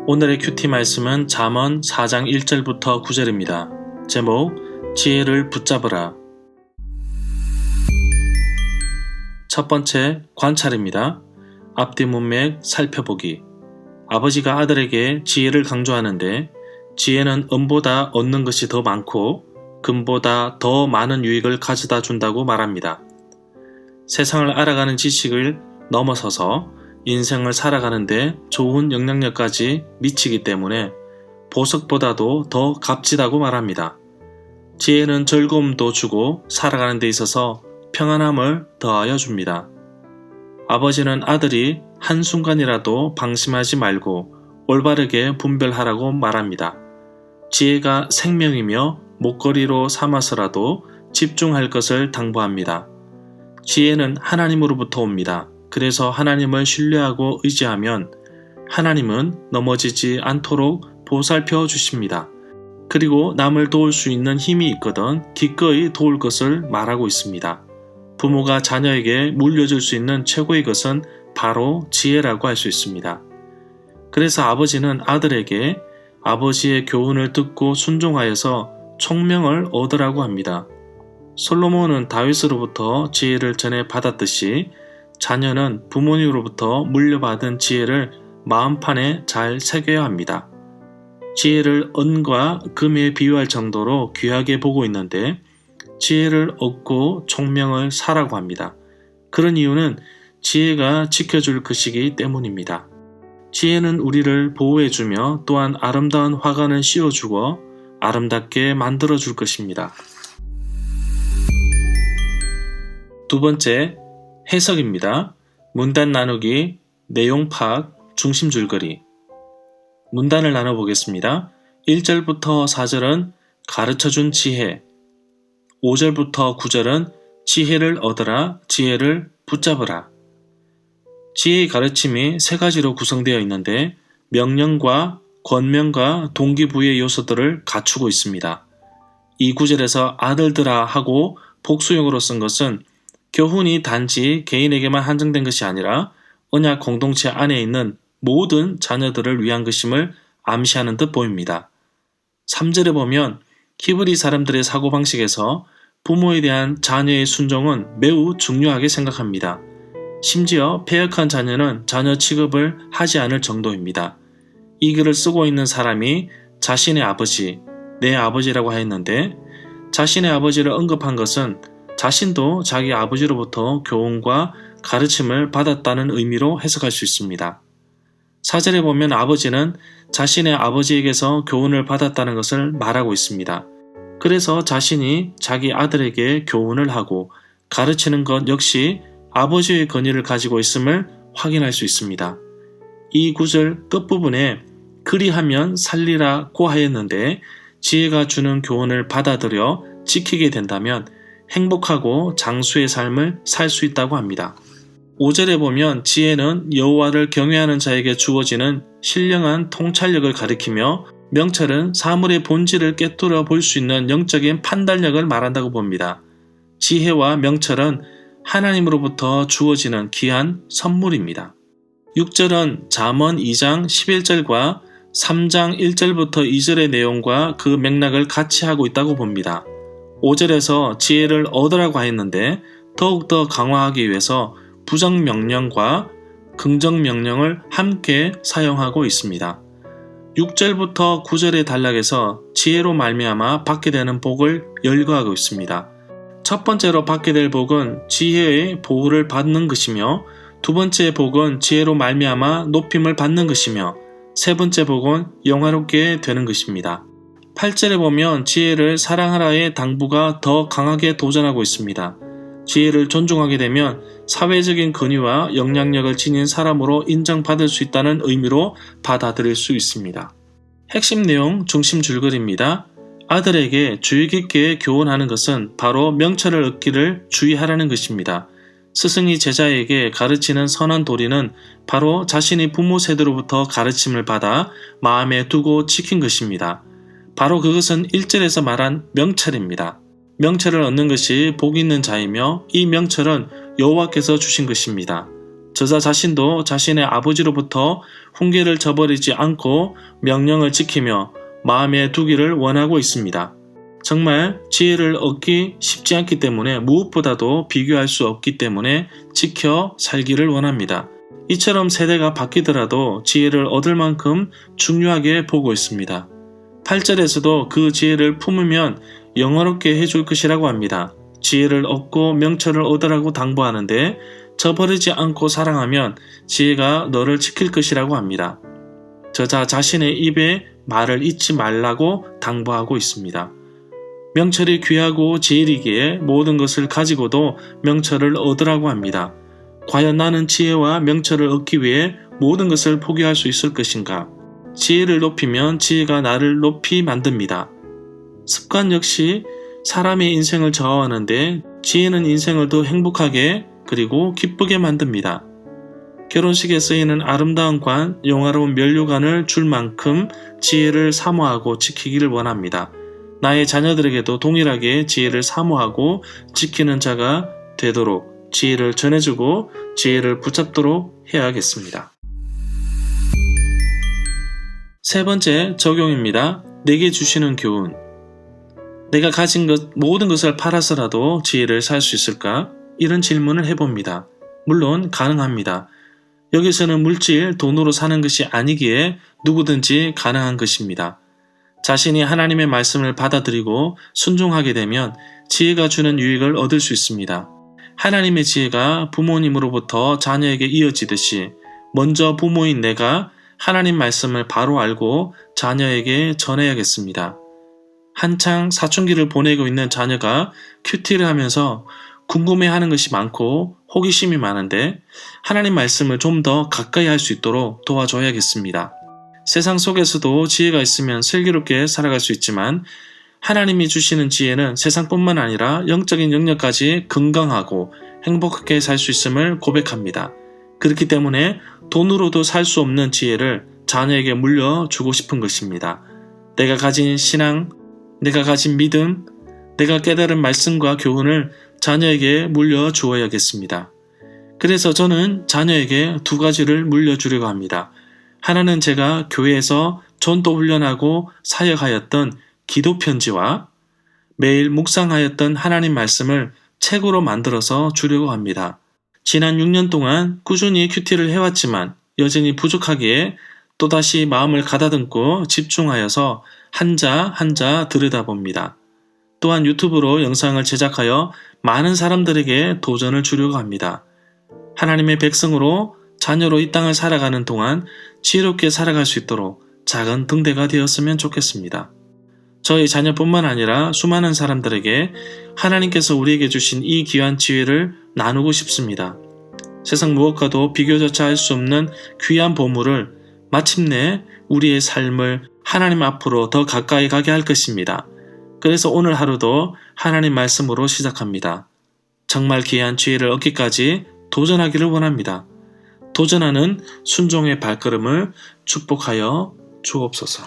오늘의 큐티 말씀은 잠언 4장 1절부터 9절입니다. 제목, 지혜를 붙잡으라. 첫 번째, 관찰입니다. 앞뒤 문맥 살펴보기. 아버지가 아들에게 지혜를 강조하는데, 지혜는 은보다 얻는 것이 더 많고 금보다 더 많은 유익을 가져다 준다고 말합니다. 세상을 알아가는 지식을 넘어서서 인생을 살아가는데 좋은 영향력까지 미치기 때문에 보석보다도 더 값지다고 말합니다. 지혜는 즐거움도 주고 살아가는 데 있어서 평안함을 더하여 줍니다. 아버지는 아들이 한순간이라도 방심하지 말고 올바르게 분별하라고 말합니다. 지혜가 생명이며 목걸이로 삼아서라도 집중할 것을 당부합니다. 지혜는 하나님으로부터 옵니다. 그래서 하나님을 신뢰하고 의지하면 하나님은 넘어지지 않도록 보살펴 주십니다. 그리고 남을 도울 수 있는 힘이 있거든 기꺼이 도울 것을 말하고 있습니다. 부모가 자녀에게 물려줄 수 있는 최고의 것은 바로 지혜라고 할 수 있습니다. 그래서 아버지는 아들에게 아버지의 교훈을 듣고 순종하여서 총명을 얻으라고 합니다. 솔로몬은 다윗으로부터 지혜를 전해 받았듯이 자녀는 부모님으로부터 물려받은 지혜를 마음판에 잘 새겨야 합니다. 지혜를 은과 금에 비유할 정도로 귀하게 보고 있는데 지혜를 얻고 총명을 사라고 합니다. 그런 이유는 지혜가 지켜줄 것이기 때문입니다. 지혜는 우리를 보호해주며 또한 아름다운 화관을 씌워주고 아름답게 만들어줄 것입니다. 두 번째, 해석입니다. 문단 나누기, 내용 파악, 중심 줄거리. 문단을 나눠보겠습니다. 1절부터 4절은 가르쳐준 지혜, 5절부터 9절은 지혜를 얻으라, 지혜를 붙잡으라. 지혜의 가르침이 세 가지로 구성되어 있는데 명령과 권면과 동기부여 요소들을 갖추고 있습니다. 이 구절에서 아들들아 하고 복수형으로 쓴 것은 교훈이 단지 개인에게만 한정된 것이 아니라 언약 공동체 안에 있는 모든 자녀들을 위한 것임을 암시하는 듯 보입니다. 3절에 보면 히브리 사람들의 사고방식에서 부모에 대한 자녀의 순종은 매우 중요하게 생각합니다. 심지어 패역한 자녀는 자녀 취급을 하지 않을 정도입니다. 이 글을 쓰고 있는 사람이 자신의 아버지, 내 아버지라고 하였는데 자신의 아버지를 언급한 것은 자신도 자기 아버지로부터 교훈과 가르침을 받았다는 의미로 해석할 수 있습니다. 4절에 보면 아버지는 자신의 아버지에게서 교훈을 받았다는 것을 말하고 있습니다. 그래서 자신이 자기 아들에게 교훈을 하고 가르치는 것 역시 아버지의 권위를 가지고 있음을 확인할 수 있습니다. 이 구절 끝부분에 그리하면 살리라고 하였는데 지혜가 주는 교훈을 받아들여 지키게 된다면 행복하고 장수의 삶을 살 수 있다고 합니다. 5절에 보면 지혜는 여호와를 경외하는 자에게 주어지는 신령한 통찰력을 가리키며 명철은 사물의 본질을 꿰뚫어 볼 수 있는 영적인 판단력을 말한다고 봅니다. 지혜와 명철은 하나님으로부터 주어지는 귀한 선물입니다. 6절은 잠언 2장 11절과 3장 1절부터 2절의 내용과 그 맥락을 같이 하고 있다고 봅니다. 5절에서 지혜를 얻으라고 하였는데 더욱더 강화하기 위해서 부정명령과 긍정명령을 함께 사용하고 있습니다. 6절부터 9절의 단락에서 지혜로 말미암아 받게 되는 복을 열거하고 있습니다. 첫 번째로 받게 될 복은 지혜의 보호를 받는 것이며 두 번째 복은 지혜로 말미암아 높임을 받는 것이며 세 번째 복은 영화롭게 되는 것입니다. 8절에 보면 지혜를 사랑하라의 당부가 더 강하게 도전하고 있습니다. 지혜를 존중하게 되면 사회적인 권위와 영향력을 지닌 사람으로 인정받을 수 있다는 의미로 받아들일 수 있습니다. 핵심 내용 중심 줄거리입니다. 아들에게 주의 깊게 교훈하는 것은 바로 명철을 얻기를 주의하라는 것입니다. 스승이 제자에게 가르치는 선한 도리는 바로 자신이 부모 세대로부터 가르침을 받아 마음에 두고 지킨 것입니다. 바로 그것은 1절에서 말한 명철입니다. 명철을 얻는 것이 복 있는 자이며 이 명철은 여호와께서 주신 것입니다. 저자 자신도 자신의 아버지로부터 훈계를 저버리지 않고 명령을 지키며 마음에 두기를 원하고 있습니다. 정말 지혜를 얻기 쉽지 않기 때문에 무엇보다도 비교할 수 없기 때문에 지켜 살기를 원합니다. 이처럼 세대가 바뀌더라도 지혜를 얻을 만큼 중요하게 보고 있습니다. 8절에서도 그 지혜를 품으면 영화롭게 해줄 것이라고 합니다. 지혜를 얻고 명철을 얻으라고 당부하는데 저버리지 않고 사랑하면 지혜가 너를 지킬 것이라고 합니다. 저자 자신의 입에 말을 잊지 말라고 당부하고 있습니다. 명철이 귀하고 지혜이기에 모든 것을 가지고도 명철을 얻으라고 합니다. 과연 나는 지혜와 명철을 얻기 위해 모든 것을 포기할 수 있을 것인가? 지혜를 높이면 지혜가 나를 높이 만듭니다. 습관 역시 사람의 인생을 좌우하는데 지혜는 인생을 더 행복하게 그리고 기쁘게 만듭니다. 결혼식에 쓰이는 아름다운 관, 영화로운 면류관을 줄 만큼 지혜를 사모하고 지키기를 원합니다. 나의 자녀들에게도 동일하게 지혜를 사모하고 지키는 자가 되도록 지혜를 전해주고 지혜를 붙잡도록 해야겠습니다. 세 번째 적용입니다. 내게 주시는 교훈. 내가 가진 모든 것을 팔아서라도 지혜를 살 수 있을까? 이런 질문을 해봅니다. 물론 가능합니다. 여기서는 물질, 돈으로 사는 것이 아니기에 누구든지 가능한 것입니다. 자신이 하나님의 말씀을 받아들이고 순종하게 되면 지혜가 주는 유익을 얻을 수 있습니다. 하나님의 지혜가 부모님으로부터 자녀에게 이어지듯이 먼저 부모인 내가 하나님 말씀을 바로 알고 자녀에게 전해야겠습니다. 한창 사춘기를 보내고 있는 자녀가 큐티를 하면서 궁금해하는 것이 많고 호기심이 많은데 하나님 말씀을 좀 더 가까이 할 수 있도록 도와줘야겠습니다. 세상 속에서도 지혜가 있으면 슬기롭게 살아갈 수 있지만 하나님이 주시는 지혜는 세상뿐만 아니라 영적인 영역까지 건강하고 행복하게 살 수 있음을 고백합니다. 그렇기 때문에 돈으로도 살 수 없는 지혜를 자녀에게 물려주고 싶은 것입니다. 내가 가진 신앙, 내가 가진 믿음, 내가 깨달은 말씀과 교훈을 자녀에게 물려주어야겠습니다. 그래서 저는 자녀에게 두 가지를 물려주려고 합니다. 하나는 제가 교회에서 전도 훈련하고 사역하였던 기도 편지와 매일 묵상하였던 하나님 말씀을 책으로 만들어서 주려고 합니다. 지난 6년 동안 꾸준히 큐티를 해왔지만 여전히 부족하기에 또다시 마음을 가다듬고 집중하여서 한자 한자 들여다봅니다. 또한 유튜브로 영상을 제작하여 많은 사람들에게 도전을 주려고 합니다. 하나님의 백성으로 자녀로 이 땅을 살아가는 동안 지혜롭게 살아갈 수 있도록 작은 등대가 되었으면 좋겠습니다. 저희 자녀뿐만 아니라 수많은 사람들에게 하나님께서 우리에게 주신 이 귀한 지혜를 나누고 싶습니다. 세상 무엇과도 비교조차 할 수 없는 귀한 보물을 마침내 우리의 삶을 하나님 앞으로 더 가까이 가게 할 것입니다. 그래서 오늘 하루도 하나님 말씀으로 시작합니다. 정말 귀한 지혜를 얻기까지 도전하기를 원합니다. 도전하는 순종의 발걸음을 축복하여 주옵소서.